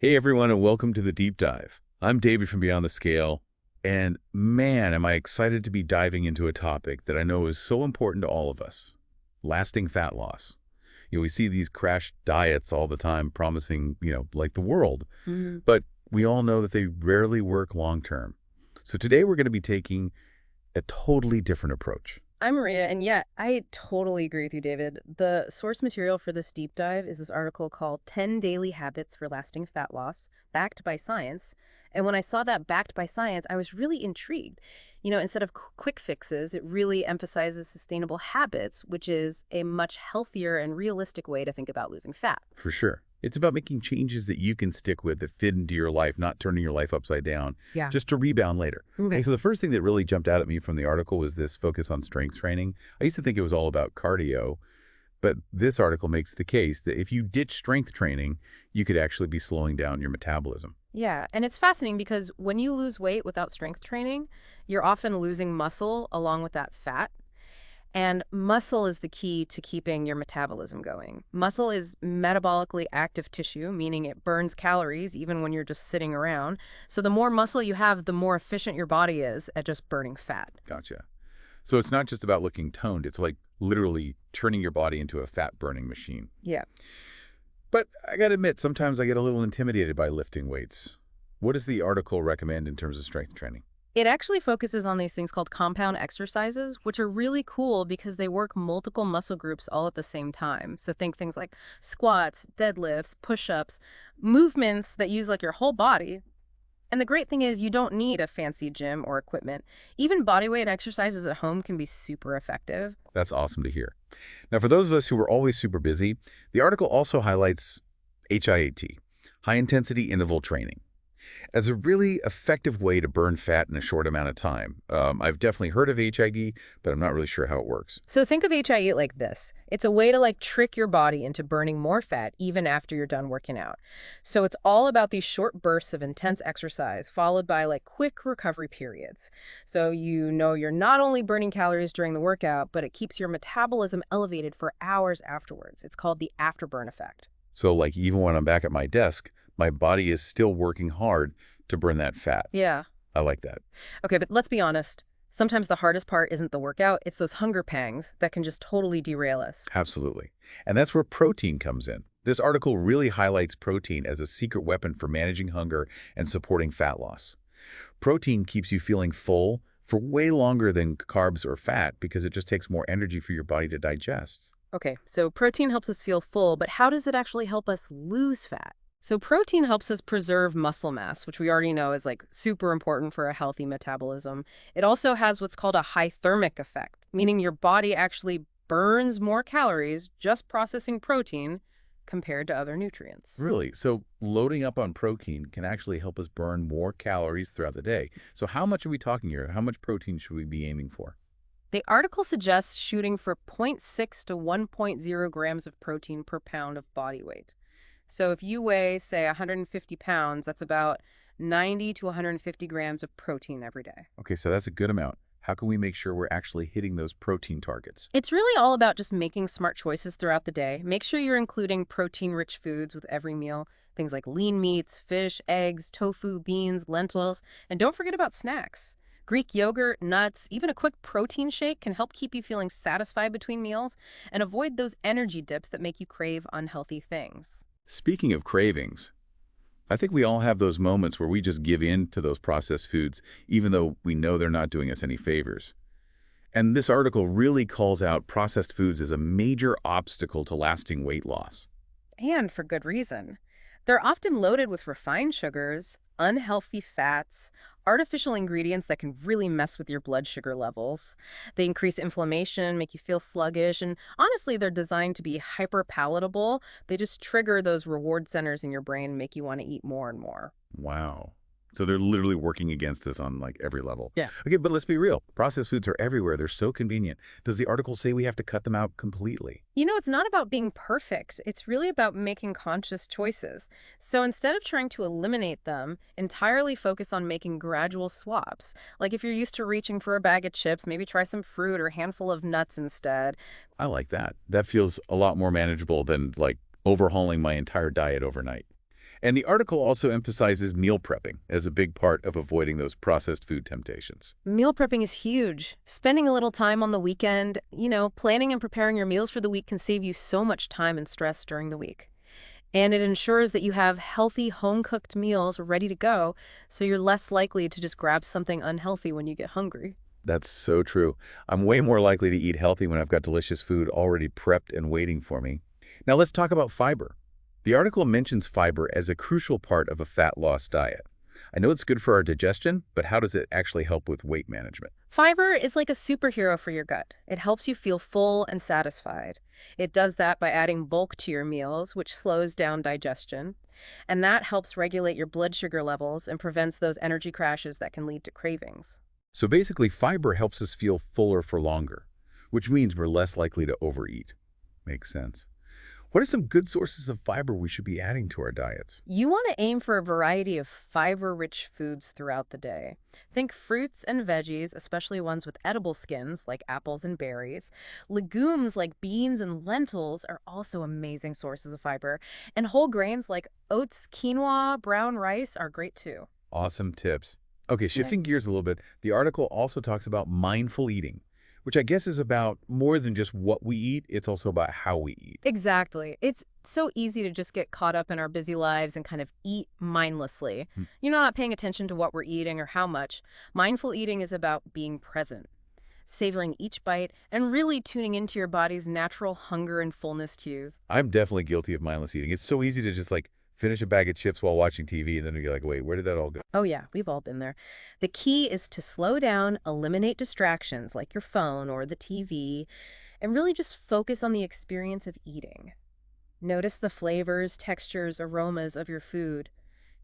Hey everyone, and welcome to the Deep Dive. I'm David from Beyond the Scale, and man, am I excited to be diving into a topic that I know is so important to all of us, lasting fat loss. We see these crash diets all the time promising, like the world, Mhm. but we all know that they rarely work long term. So today we're going to be taking a totally different approach. I'm Maria, and yeah, I totally agree with you, David. The source material for this deep dive is this article called 10 Daily Habits for Lasting Fat Loss, backed by science. And when I saw that backed by science, I was really intrigued. Instead of quick fixes, it really emphasizes sustainable habits, which is a much healthier and realistic way to think about losing fat. For sure. It's about making changes that you can stick with that fit into your life, not turning your life upside down, Yeah. just to rebound later. Okay, Okay. so the first thing that really jumped out at me from the article was this focus on strength training. I used to think it was all about cardio, but this article makes the case that if you ditch strength training, you could actually be slowing down your metabolism. Yeah, and it's fascinating because when you lose weight without strength training, you're often losing muscle along with that fat. And muscle is the key to keeping your metabolism going. Muscle is metabolically active tissue, meaning it burns calories even when you're just sitting around. So the more muscle you have, the more efficient your body is at just burning fat. Gotcha. So it's not just about looking toned, it's like literally turning your body into a fat-burning machine. Yeah. But I gotta admit, sometimes I get a little intimidated by lifting weights. What does the article recommend in terms of strength training? It actually focuses on these things called compound exercises, which are really cool because they work multiple muscle groups all at the same time. So think things like squats, deadlifts, push-ups, movements that use like your whole body. And the great thing is you don't need a fancy gym or equipment. Even bodyweight exercises at home can be super effective. That's awesome to hear. Now, for those of us who are always super busy, the article also highlights HIIT, high-intensity interval training, as a really effective way to burn fat in a short amount of time. I've definitely heard of HIIT, but I'm not really sure how it works. So think of HIIT like this. It's a way to like trick your body into burning more fat even after you're done working out. So it's all about these short bursts of intense exercise followed by like quick recovery periods. So you know you're not only burning calories during the workout, but it keeps your metabolism elevated for hours afterwards. It's called the afterburn effect. So, like, even when I'm back at my desk, my body is still working hard to burn that fat. Yeah. I like that. Okay, but let's be honest. Sometimes the hardest part isn't the workout, it's those hunger pangs that can just totally derail us. Absolutely. And that's where protein comes in. This article really highlights protein as a secret weapon for managing hunger and supporting fat loss. Protein keeps you feeling full for way longer than carbs or fat because it just takes more energy for your body to digest. Okay, so protein helps us feel full, but how does it actually help us lose fat? So protein helps us preserve muscle mass, which we already know is like super important for a healthy metabolism. It also has what's called a high thermic effect, meaning your body actually burns more calories just processing protein compared to other nutrients. Really? So loading up on protein can actually help us burn more calories throughout the day. So how much are we talking here? How much protein should we be aiming for? The article suggests shooting for zero point 0.6 to 1.0 grams of protein per pound of body weight. So if you weigh, say, 150 pounds, that's about 90 to 150 grams of protein every day. Okay, so that's a good amount. How can we make sure we're actually hitting those protein targets? It's really all about just making smart choices throughout the day. Make sure you're including protein-rich foods with every meal, things like lean meats, fish, eggs, tofu, beans, lentils, and don't forget about snacks. Greek yogurt, nuts, even a quick protein shake can help keep you feeling satisfied between meals and avoid those energy dips that make you crave unhealthy things. Speaking of cravings, I think we all have those moments where we just give in to those processed foods, even though we know they're not doing us any favors. And this article really calls out processed foods as a major obstacle to lasting weight loss. And for good reason. They're often loaded with refined sugars, unhealthy fats, artificial ingredients that can really mess with your blood sugar levels. They increase inflammation, make you feel sluggish, and honestly, they're designed to be hyper palatable. They just trigger those reward centers in your brain and make you want to eat more and more. Wow. So they're literally working against us on like every level. Yeah. Okay, but let's be real. Processed foods are everywhere. They're so convenient. Does the article say we have to cut them out completely? It's not about being perfect. It's really about making conscious choices. So instead of trying to eliminate them, entirely focus on making gradual swaps. Like if you're used to reaching for a bag of chips, maybe try some fruit or a handful of nuts instead. I like that. That feels a lot more manageable than like overhauling my entire diet overnight. And the article also emphasizes meal prepping as a big part of avoiding those processed food temptations. Meal prepping is huge. Spending a little time on the weekend, planning and preparing your meals for the week can save you so much time and stress during the week. And it ensures that you have healthy home-cooked meals ready to go, so you're less likely to just grab something unhealthy when you get hungry. That's so true. I'm way more likely to eat healthy when I've got delicious food already prepped and waiting for me. Now let's talk about fiber. The article mentions fiber as a crucial part of a fat loss diet. I know it's good for our digestion, but how does it actually help with weight management? Fiber is like a superhero for your gut. It helps you feel full and satisfied. It does that by adding bulk to your meals, which slows down digestion. And that helps regulate your blood sugar levels and prevents those energy crashes that can lead to cravings. So basically, fiber helps us feel fuller for longer, which means we're less likely to overeat. Makes sense. What are some good sources of fiber we should be adding to our diets? You want to aim for a variety of fiber-rich foods throughout the day. Think fruits and veggies, especially ones with edible skins like apples and berries. Legumes like beans and lentils are also amazing sources of fiber. And whole grains like oats, quinoa, brown rice are great too. Awesome tips. Okay, Yeah. shifting gears a little bit, the article also talks about mindful eating, which I guess is about more than just what we eat, it's also about how we eat. Exactly. It's so easy to just get caught up in our busy lives and kind of eat mindlessly. Hmm. Not paying attention to what we're eating or how much. Mindful eating is about being present, savoring each bite, and really tuning into your body's natural hunger and fullness cues. I'm definitely guilty of mindless eating. It's so easy to just finish a bag of chips while watching TV and then you're like, wait, where did that all go? Oh yeah, we've all been there. The key is to slow down, eliminate distractions like your phone or the TV, and really just focus on the experience of eating. Notice the flavors, textures, aromas of your food.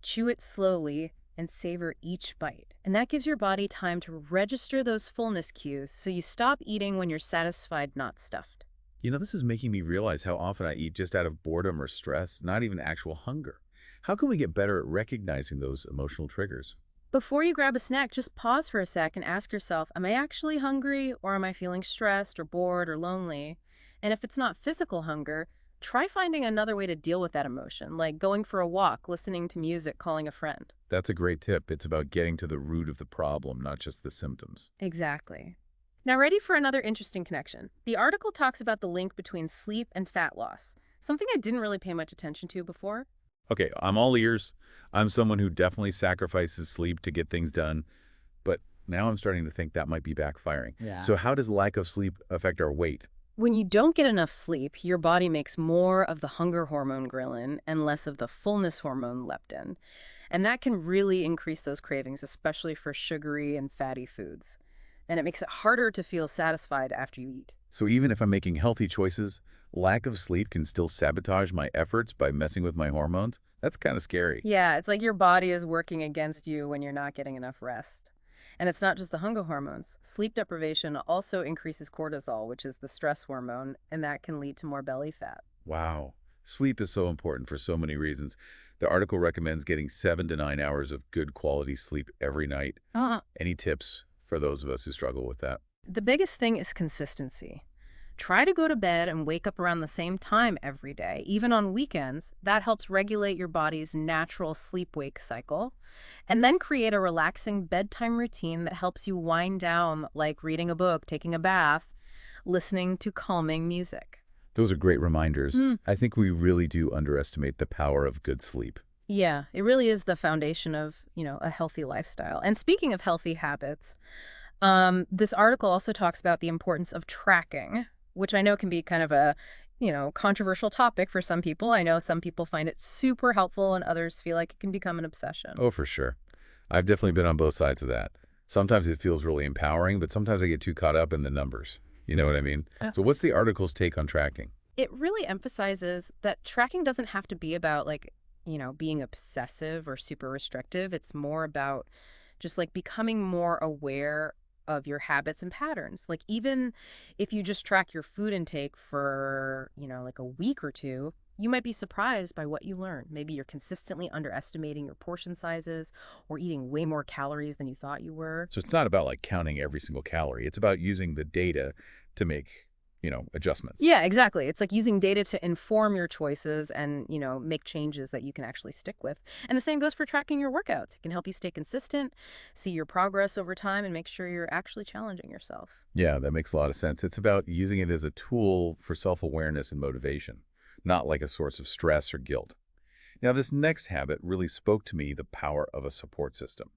Chew it slowly and savor each bite. And that gives your body time to register those fullness cues so you stop eating when you're satisfied, not stuffed. This is making me realize how often I eat just out of boredom or stress, not even actual hunger. How can we get better at recognizing those emotional triggers? Before you grab a snack, just pause for a sec and ask yourself, am I actually hungry or am I feeling stressed or bored or lonely? And if it's not physical hunger, try finding another way to deal with that emotion, like going for a walk, listening to music, calling a friend. That's a great tip. It's about getting to the root of the problem, not just the symptoms. Exactly. Now, ready for another interesting connection? The article talks about the link between sleep and fat loss, something I didn't really pay much attention to before. Okay, I'm all ears. I'm someone who definitely sacrifices sleep to get things done, but now I'm starting to think that might be backfiring. Yeah. So how does lack of sleep affect our weight? When you don't get enough sleep, your body makes more of the hunger hormone ghrelin and less of the fullness hormone leptin. And that can really increase those cravings, especially for sugary and fatty foods. And it makes it harder to feel satisfied after you eat. So even if I'm making healthy choices, lack of sleep can still sabotage my efforts by messing with my hormones? That's kind of scary. Yeah, it's like your body is working against you when you're not getting enough rest. And it's not just the hunger hormones. Sleep deprivation also increases cortisol, which is the stress hormone, and that can lead to more belly fat. Wow. Sleep is so important for so many reasons. The article recommends getting 7 to 9 hours of good quality sleep every night. Any tips for those of us who struggle with that? The biggest thing is consistency. Try to go to bed and wake up around the same time every day, even on weekends. That helps regulate your body's natural sleep-wake cycle. And then create a relaxing bedtime routine that helps you wind down, like reading a book, taking a bath, listening to calming music. Those are great reminders. Mm. I think we really do underestimate the power of good sleep. Yeah, it really is the foundation of, a healthy lifestyle. And speaking of healthy habits, this article also talks about the importance of tracking, which I know can be kind of a, controversial topic for some people. I know some people find it super helpful and others feel like it can become an obsession. Oh, for sure. I've definitely been on both sides of that. Sometimes it feels really empowering, but sometimes I get too caught up in the numbers. You know what I mean? So what's the article's take on tracking? It really emphasizes that tracking doesn't have to be about being obsessive or super restrictive. It's more about just becoming more aware of your habits and patterns. Like even if you just track your food intake for, a week or two, you might be surprised by what you learn. Maybe you're consistently underestimating your portion sizes or eating way more calories than you thought you were. So it's not about counting every single calorie. It's about using the data to make, adjustments. Yeah, exactly. It's like using data to inform your choices and, make changes that you can actually stick with. And the same goes for tracking your workouts. It can help you stay consistent, see your progress over time, and make sure you're actually challenging yourself. Yeah, that makes a lot of sense. It's about using it as a tool for self-awareness and motivation, not like a source of stress or guilt. Now, this next habit really spoke to me, the power of a support system.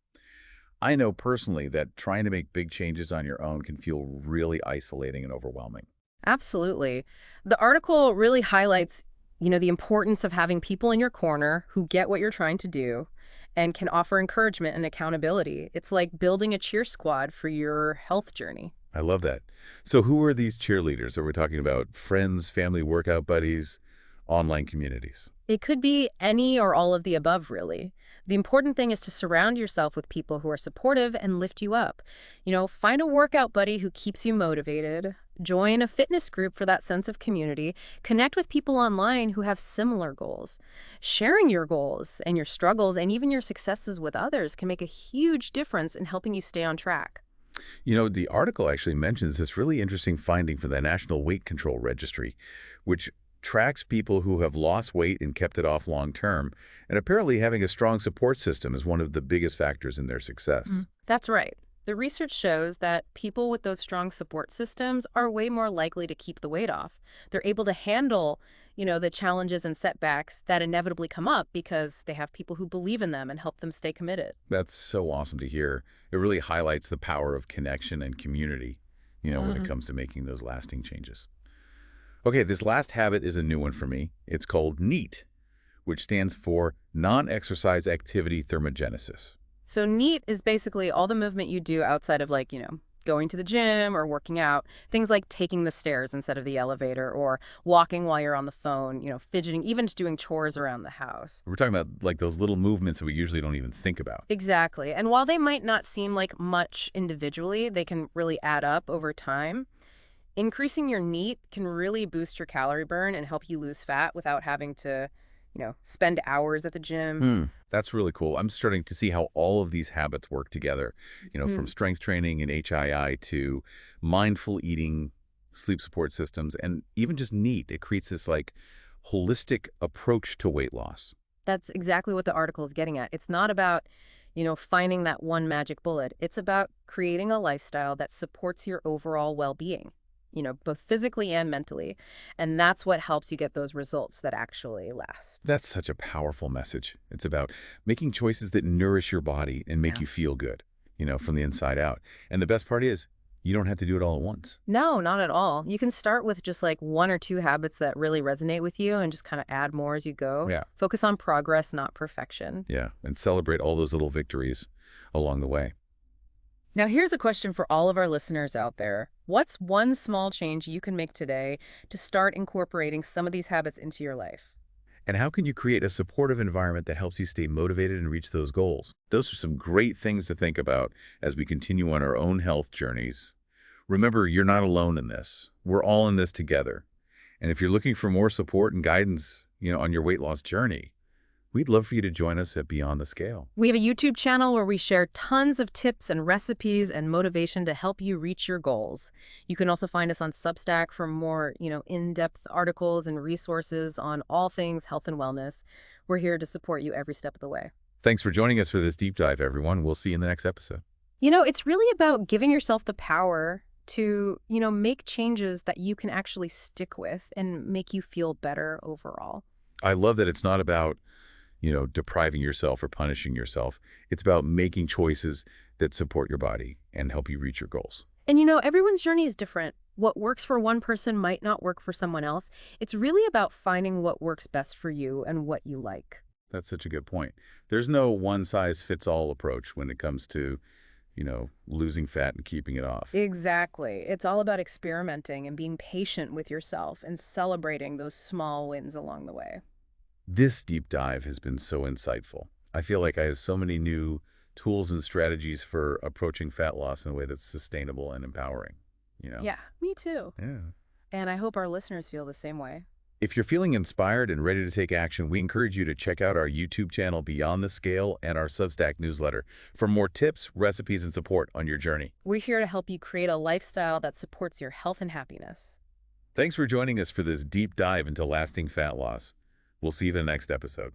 I know personally that trying to make big changes on your own can feel really isolating and overwhelming. Absolutely. The article really highlights, the importance of having people in your corner who get what you're trying to do and can offer encouragement and accountability. It's like building a cheer squad for your health journey. I love that. So who are these cheerleaders? Are we talking about friends, family workout buddies, online communities? It could be any or all of the above, really. The important thing is to surround yourself with people who are supportive and lift you up. Find a workout buddy who keeps you motivated. Join a fitness group for that sense of community. Connect with people online who have similar goals. Sharing your goals and your struggles and even your successes with others can make a huge difference in helping you stay on track. The article actually mentions this really interesting finding for the National Weight Control Registry, which tracks people who have lost weight and kept it off long term. And apparently having a strong support system is one of the biggest factors in their success. That's right. The research shows that people with those strong support systems are way more likely to keep the weight off. They're able to handle, the challenges and setbacks that inevitably come up because they have people who believe in them and help them stay committed. That's so awesome to hear. It really highlights the power of connection and community, when it comes to making those lasting changes. Okay, this last habit is a new one for me. It's called NEAT, which stands for non-exercise activity thermogenesis. So NEAT is basically all the movement you do outside of going to the gym or working out. Things like taking the stairs instead of the elevator or walking while you're on the phone, fidgeting, even just doing chores around the house. We're talking about like those little movements that we usually don't even think about. Exactly. And while they might not seem like much individually, they can really add up over time. Increasing your NEAT can really boost your calorie burn and help you lose fat without having to, spend hours at the gym. That's really cool. I'm starting to see how all of these habits work together, from strength training and HII to mindful eating, sleep support systems, and even just NEAT. It creates this like holistic approach to weight loss. That's exactly what the article is getting at. It's not about, finding that one magic bullet. It's about creating a lifestyle that supports your overall well-being, both physically and mentally. And that's what helps you get those results that actually last. That's such a powerful message. It's about making choices that nourish your body and make Yeah. you feel good, from the inside out. And the best part is you don't have to do it all at once. No, not at all. You can start with just like one or two habits that really resonate with you and just kind of add more as you go. Yeah. Focus on progress, not perfection. Yeah. And celebrate all those little victories along the way. Now, here's a question for all of our listeners out there. What's one small change you can make today to start incorporating some of these habits into your life? And how can you create a supportive environment that helps you stay motivated and reach those goals? Those are some great things to think about as we continue on our own health journeys. Remember, you're not alone in this. We're all in this together. And if you're looking for more support and guidance, on your weight loss journey, we'd love for you to join us at Beyond the Scale. We have a YouTube channel where we share tons of tips and recipes and motivation to help you reach your goals. You can also find us on Substack for more, in-depth articles and resources on all things health and wellness. We're here to support you every step of the way. Thanks for joining us for this deep dive, everyone. We'll see you in the next episode. It's really about giving yourself the power to, make changes that you can actually stick with and make you feel better overall. I love that it's not about depriving yourself or punishing yourself. It's about making choices that support your body and help you reach your goals. And everyone's journey is different. What works for one person might not work for someone else. It's really about finding what works best for you and what you like. That's such a good point. There's no one-size-fits-all approach when it comes to, losing fat and keeping it off. Exactly. It's all about experimenting and being patient with yourself and celebrating those small wins along the way. This deep dive has been so insightful. I feel like I have so many new tools and strategies for approaching fat loss in a way that's sustainable and empowering. Yeah, me too. Yeah. And I hope our listeners feel the same way. If you're feeling inspired and ready to take action, we encourage you to check out our YouTube channel, Beyond the Scale, and our Substack newsletter for more tips, recipes, and support on your journey. We're here to help you create a lifestyle that supports your health and happiness. Thanks for joining us for this deep dive into lasting fat loss. We'll see you in the next episode.